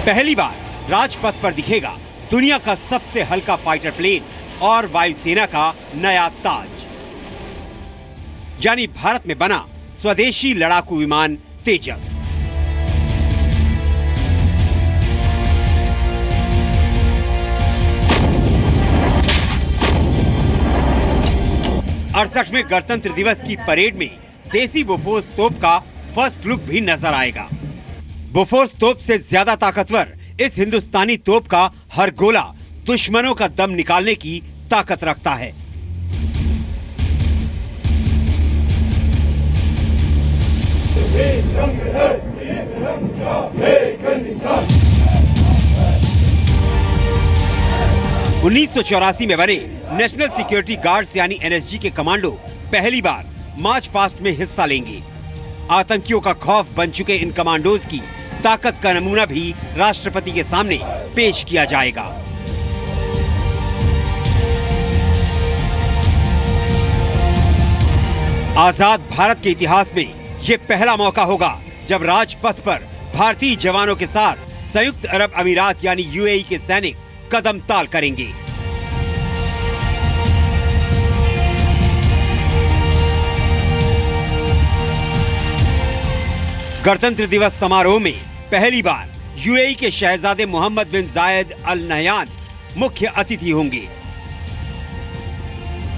पहली बार राजपथ पर दिखेगा दुनिया का सबसे हल्का फाइटर प्लेन और वायुसेना का नया ताज, यानी भारत में बना स्वदेशी लड़ाकू विमान तेजस। में गणतंत्र दिवस की परेड में देसी बोफोर्स तोप का फर्स्ट लुक भी नजर आएगा। बोफोर्स तोप से ज्यादा ताकतवर इस हिंदुस्तानी तोप का हर गोला दुश्मनों का दम निकालने की ताकत रखता है। उन्नीस में बने नेशनल सिक्योरिटी गार्ड्स यानी एनएसजी के कमांडो पहली बार मार्च पास्ट में हिस्सा लेंगे। आतंकियों का खौफ बन चुके इन कमांडोज की ताकत का नमूना भी राष्ट्रपति के सामने पेश किया जाएगा। आजाद भारत के इतिहास में ये पहला मौका होगा जब राजपथ पर भारतीय जवानों के साथ संयुक्त अरब अमीरात यानी यूएई के सैनिक कदम ताल करेंगे। गणतंत्र दिवस समारोह में पहली बार यूएई के शहजादे मोहम्मद बिन जायद अल नहयान मुख्य अतिथि होंगे।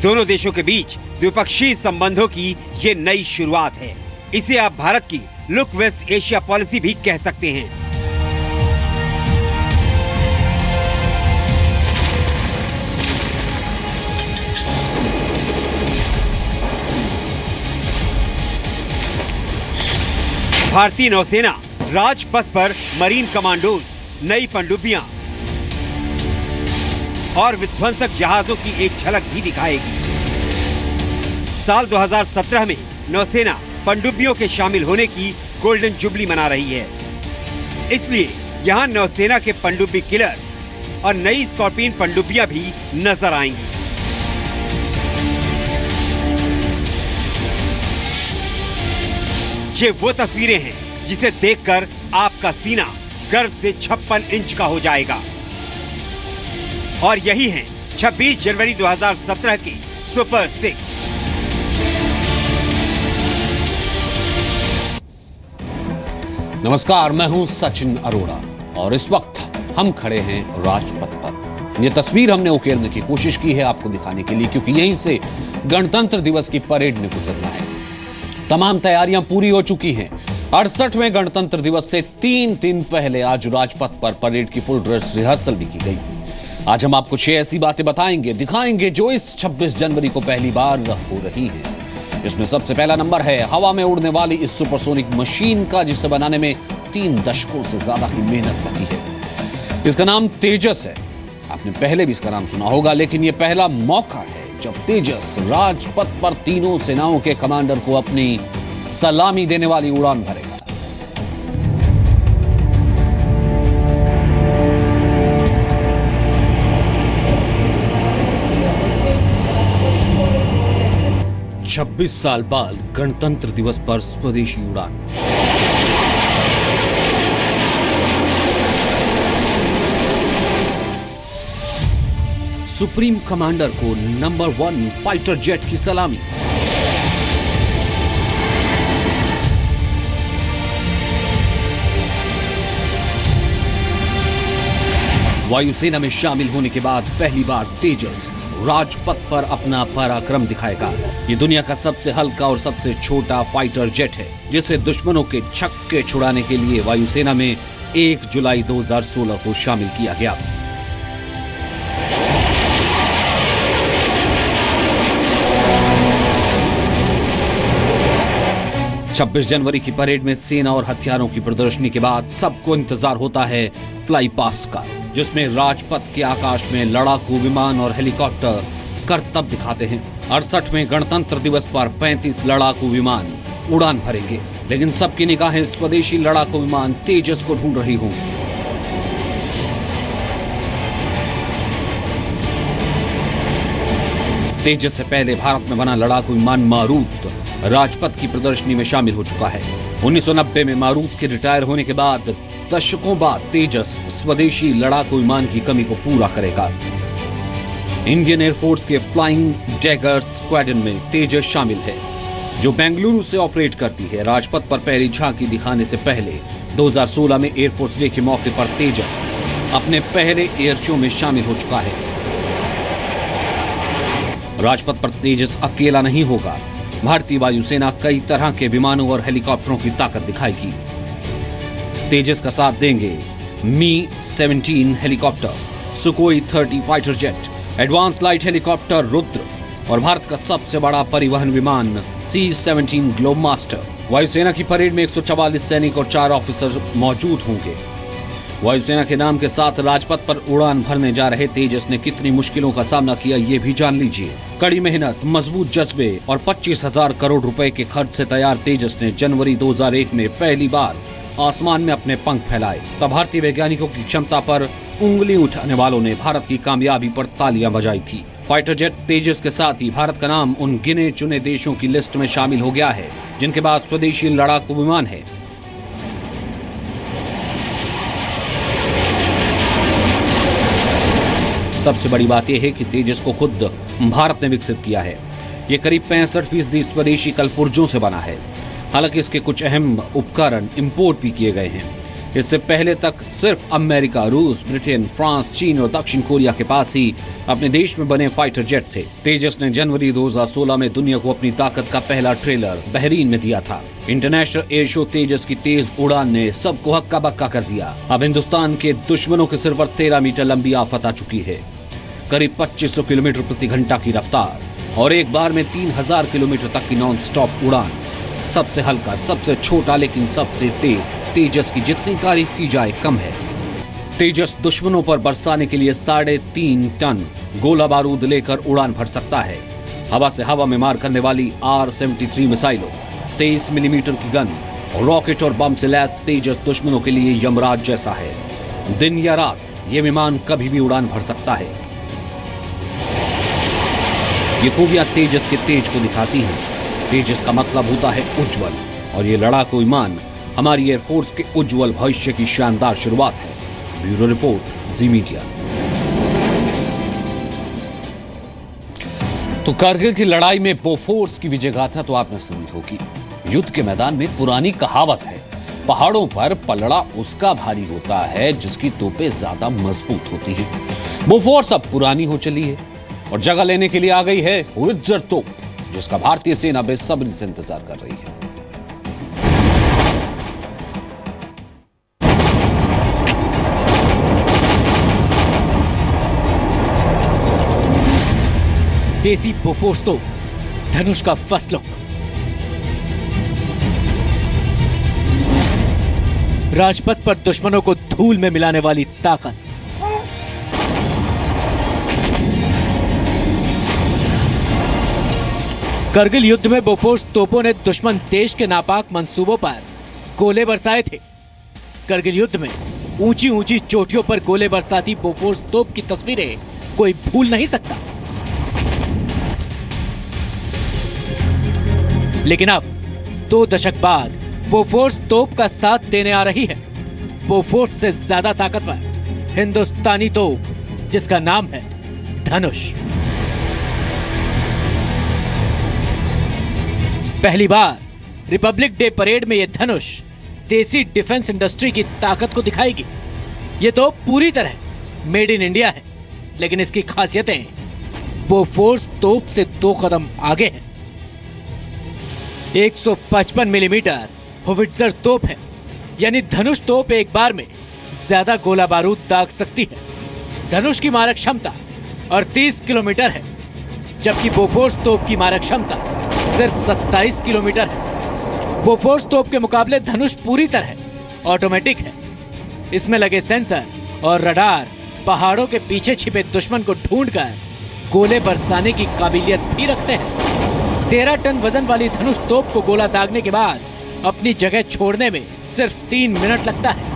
दोनों देशों के बीच द्विपक्षीय संबंधों की ये नई शुरुआत है। इसे आप भारत की लुक वेस्ट एशिया पॉलिसी भी कह सकते हैं। भारतीय नौसेना राजपथ पर मरीन कमांडोज, नई पनडुब्बियां और विध्वंसक जहाजों की एक झलक भी दिखाएगी। साल 2017 में नौसेना पनडुब्बियों के शामिल होने की गोल्डन जुबली मना रही है। इसलिए यहां नौसेना के पनडुब्बी किलर और नई स्कॉर्पियन पनडुब्बियां भी नजर आएंगी। ये वो तस्वीरें हैं जिसे देखकर आपका सीना गर्व से 56 इंच का हो जाएगा। और यही हैं 26 जनवरी 2017 की सुपर 6। नमस्कार, मैं हूं सचिन अरोड़ा और इस वक्त हम खड़े हैं राजपथ पर। यह तस्वीर हमने उकेरने की कोशिश की है आपको दिखाने के लिए, क्योंकि यहीं से गणतंत्र दिवस की परेड ने गुजरना है। तमाम तैयारियां पूरी हो चुकी हैं। 68वें गणतंत्र दिवस से 3 दिन पहले आज राजपथ पर परेड की फुल ड्रेस रिहर्सल भी की गई। आज हम आपको 6 ऐसी बातें बताएंगे, दिखाएंगे जो इस 26 जनवरी को पहली बार हो रही हैं। इसमें सबसे पहला नंबर है हवा में उड़ने वाली इस सुपरसोनिक मशीन का, जिसे बनाने में 3 दशकों से ज्यादा की मेहनत लगी है। इसका नाम तेजस है। आपने पहले भी इसका नाम सुना होगा, लेकिन यह पहला मौका है जब तेजस राजपथ पर तीनों सेनाओं के कमांडर को अपनी सलामी देने वाली उड़ान भरेगा। छब्बीस साल बाद गणतंत्र दिवस पर स्वदेशी उड़ान। सुप्रीम कमांडर को नंबर 1 फाइटर जेट की सलामी। वायुसेना में शामिल होने के बाद पहली बार तेजस राजपथ पर अपना पराक्रम दिखाएगा। ये दुनिया का सबसे हल्का और सबसे छोटा फाइटर जेट है, जिसे दुश्मनों के छक्के छुड़ाने के लिए वायुसेना में 1 जुलाई 2016 को शामिल किया गया। छब्बीस जनवरी की परेड में सेना और हथियारों की प्रदर्शनी के बाद सबको इंतजार होता है फ्लाई पास्ट का, जिसमें राजपथ के आकाश में लड़ाकू विमान और हेलीकॉप्टर करतब दिखाते हैं। 68वें गणतंत्र दिवस पर 35 लड़ाकू विमान उड़ान भरेंगे, लेकिन सबकी निगाहें स्वदेशी लड़ाकू विमान तेजस को ढूंढ रही होंगी। तेजस से पहले भारत में बना लड़ाकू विमान मारूत राजपथ की प्रदर्शनी में शामिल हो चुका है। 1990 में मारूत के रिटायर होने के बाद दशकों बाद तेजस स्वदेशी लड़ाकू विमान की कमी को पूरा करेगा। इंडियन एयरफोर्स के फ्लाइंग डैगर स्क्वाड्रन में तेजस शामिल है, जो बेंगलुरु से ऑपरेट करती है। राजपथ पर पहली झांकी दिखाने से पहले 2016 में एयरफोर्स डे के मौके पर तेजस अपने पहले एयर शो में शामिल हो चुका है। राजपथ पर तेजस अकेला नहीं होगा। भारतीय वायुसेना कई तरह के विमानों और हेलीकॉप्टरों की ताकत दिखाएगी। तेजस का साथ देंगे मी-17 helicopter, Sukhoi 30 fighter jet, advance light helicopter Rudra और भारत का सबसे बड़ा परिवहन विमान C-17 ग्लोबमास्टर। वायुसेना की परेड में 144 सैनिक और 4 ऑफिसर मौजूद होंगे। वायुसेना के नाम के साथ राजपथ पर उड़ान भरने जा रहे तेजस ने कितनी मुश्किलों का सामना किया, ये भी जान लीजिए। कड़ी मेहनत, मजबूत जज्बे और 25,000 करोड़ रुपए के खर्च से तैयार तेजस ने जनवरी 2001 में पहली बार आसमान में अपने पंख फैलाए। तब भारतीय वैज्ञानिकों की क्षमता पर उंगली उठाने वालों ने भारत की कामयाबी पर तालियां बजाई थी। फाइटर जेट तेजस के साथ ही भारत का नाम उन गिने चुने देशों की लिस्ट में शामिल हो गया है जिनके पास स्वदेशी लड़ाकू विमान है। सबसे बड़ी बात यह है कि तेजस को खुद भारत ने विकसित किया है। ये करीब 65% स्वदेशी कलपुर्जों से बना है। हालांकि इसके कुछ अहम उपकरण इंपोर्ट भी किए गए हैं। इससे पहले तक सिर्फ अमेरिका, रूस, ब्रिटेन, फ्रांस, चीन और दक्षिण कोरिया के पास ही अपने देश में बने फाइटर जेट थे। तेजस ने जनवरी 2016 में दुनिया को अपनी ताकत का पहला ट्रेलर बहरीन में दिया था। इंटरनेशनल एयर शो तेजस की तेज उड़ान ने सबको हक्का बक्का कर दिया। अब हिंदुस्तान के दुश्मनों के सिर पर 13 मीटर लंबी आफत आ चुकी है। करीब 2500 किलोमीटर प्रति घंटा की रफ्तार और एक बार में 3000 किलोमीटर तक की नॉन स्टॉप उड़ान। सबसे हल्का, सबसे छोटा लेकिन सबसे तेज तेजस की जितनी तारीफ की जाए कम है। तेजस दुश्मनों पर बरसाने के लिए 3.5 टन गोला बारूद लेकर उड़ान भर सकता है। हवा से हवा में मार करने वाली R-73 मिसाइलों, 23 मिलीमीटर की गन, रॉकेट और बम से लैस तेजस दुश्मनों के लिए यमराज जैसा है। दिन या रात ये विमान कभी भी उड़ान भर सकता है। ये खूबियां तेजस के तेज को दिखाती हैं। तेजस का मतलब होता है उज्जवल, और ये लड़ाकू विमान हमारी एयरफोर्स के उज्जवल भविष्य की शानदार शुरुआत है। ब्यूरो रिपोर्ट, जी मीडिया। तो कारगिल की लड़ाई में बोफोर्स की विजय गाथा तो आपने सुनी होगी। युद्ध के मैदान में पुरानी कहावत है, पहाड़ों पर पलड़ा उसका भारी होता है जिसकी तोपें ज्यादा मजबूत होती हैं। बोफोर्स अब पुरानी हो चली है और जगह लेने के लिए आ गई है होवित्जर तोप, जिसका भारतीय सेना बेसब्री से इंतजार कर रही है। देसी बोफोर्स तोप, धनुष का फर्स्ट लुक। राजपथ पर दुश्मनों को धूल में मिलाने वाली ताकत। करगिल युद्ध में बोफोर्स तोपों ने दुश्मन देश के नापाक मंसूबों पर गोले बरसाए थे। करगिल युद्ध में ऊंची ऊंची चोटियों पर गोले बरसाती बोफोर्स तोप की तस्वीरें कोई भूल नहीं सकता। लेकिन अब 2 दशक बाद बोफोर्स तोप का साथ देने आ रही है बोफोर्स से ज्यादा ताकतवर हिंदुस्तानी तोप, जिसका नाम है धनुष। पहली बार रिपब्लिक डे परेड में यह धनुष देसी डिफेंस इंडस्ट्री की ताकत को दिखाएगी। यह तो पूरी तरह मेड इन इंडिया है, लेकिन इसकी खासियतें बोफोर्स तोप से 2 कदम आगे हैं। 155 मिलीमीटर होवित्जर तोप है, यानी धनुष तोप एक बार में ज्यादा गोला बारूद दाग सकती है। धनुष की मारक क्षमता 38 किलोमीटर है, जबकि बोफोर्स तोप की मारक क्षमता सिर्फ 27 किलोमीटर है। बोफोर्स तोप के मुकाबले धनुष पूरी तरह ऑटोमेटिक है। इसमें लगे सेंसर और रडार पहाड़ों के पीछे छिपे दुश्मन को ढूंढकर गोले बरसाने की काबिलियत भी रखते हैं। 13 टन वजन वाली धनुष तोप को गोला दागने के बाद अपनी जगह छोड़ने में सिर्फ 3 मिनट लगता है।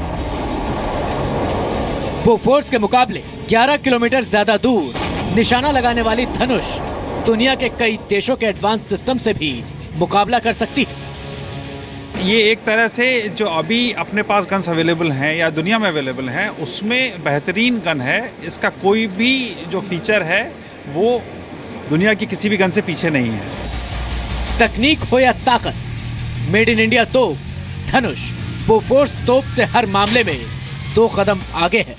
बोफोर्स के मुकाबले 11 किलोमीटर ज्यादा दूर निशाना लगाने वाली धनुष दुनिया के कई देशों के एडवांस सिस्टम से भी मुकाबला कर सकती है। ये एक तरह से जो अभी अपने पास गन्स अवेलेबल हैं या दुनिया में अवेलेबल हैं उसमें बेहतरीन गन है। इसका कोई भी जो फीचर है वो दुनिया की किसी भी गन से पीछे नहीं है। तकनीक हो या ताकत, मेड इन इंडिया तोप धनुष बोफोर्स तोप से हर मामले में 2 कदम आगे है।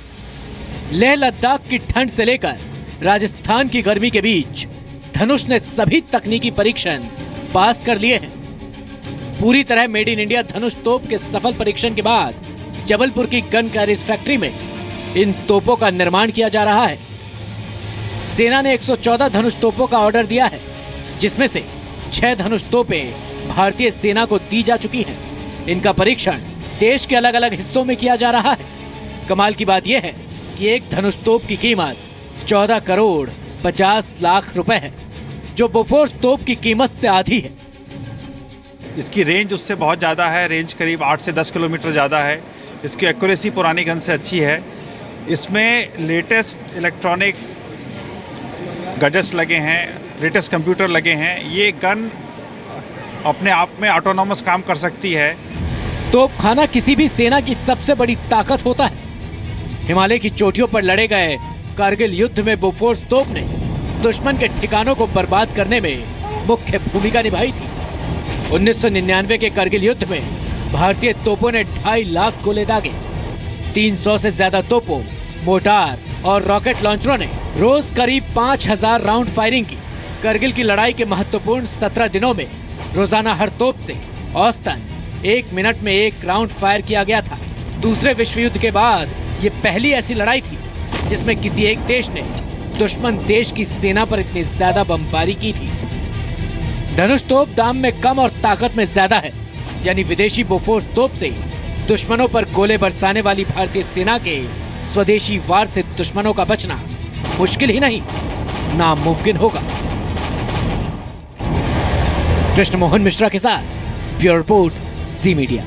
लेह लद्दाख की ठंड से लेकर राजस्थान की गर्मी के बीच धनुष ने सभी तकनीकी परीक्षण पास कर लिए हैं। पूरी तरह मेड इन इंडिया धनुष तोप के सफल परीक्षण के बाद जबलपुर की गन कैरिज फैक्ट्री में इन तोपों का निर्माण किया जा रहा है। सेना ने 114 धनुष तोपों का ऑर्डर दिया है, जिसमें से 6 धनुष तोपें भारतीय सेना को दी जा चुकी हैं। इनका परीक्षण देश के अलग अलग हिस्सों में किया जा रहा है। कमाल की बात यह है कि एक धनुष तोप की कीमत 14 करोड़ 50 लाख रुपए है, जो बोफोर्स तोप की कीमत से आधी है। इसकी रेंज उससे बहुत ज़्यादा है, रेंज करीब 8 से 10 किलोमीटर ज़्यादा है। इसकी एक्यूरेसी पुरानी गन से अच्छी है। इसमें लेटेस्ट इलेक्ट्रॉनिक गैजेट्स लगे हैं, लेटेस्ट कंप्यूटर लगे हैं। ये गन अपने आप में ऑटोनॉमस काम कर सकती है। तोपखाना किसी भी सेना की सबसे बड़ी ताकत होता है। हिमालय की चोटियों पर लड़े गए कारगिल युद्ध में बोफोर्स तोप ने दुश्मन के ठिकानों को बर्बाद करने में मुख्य भूमिका निभाई थी। 1999 के कारगिल युद्ध में भारतीय तोपों ने 2.5 लाख गोले दागे। 300 से ज्यादा तोपों, मोटार और रॉकेट लॉन्चरों ने रोज करीब 5000 राउंड फायरिंग की। कारगिल की लड़ाई के महत्वपूर्ण 17 दिनों में रोजाना हर तोप से औसतन 1 मिनट में 1 राउंड फायर किया गया था। दूसरे विश्व युद्ध के बाद ये पहली ऐसी लड़ाई थी जिसमें किसी एक देश ने दुश्मन देश की सेना पर इतनी ज्यादा बमबारी की थी। धनुष तोप दाम में कम और ताकत में ज्यादा है, यानी विदेशी बोफोर्स तोप से दुश्मनों पर गोले बरसाने वाली भारतीय सेना के स्वदेशी वार से दुश्मनों का बचना मुश्किल ही नहीं, नामुमकिन होगा। कृष्ण मोहन मिश्रा के साथ ब्यूरो रिपोर्ट, जी मीडिया।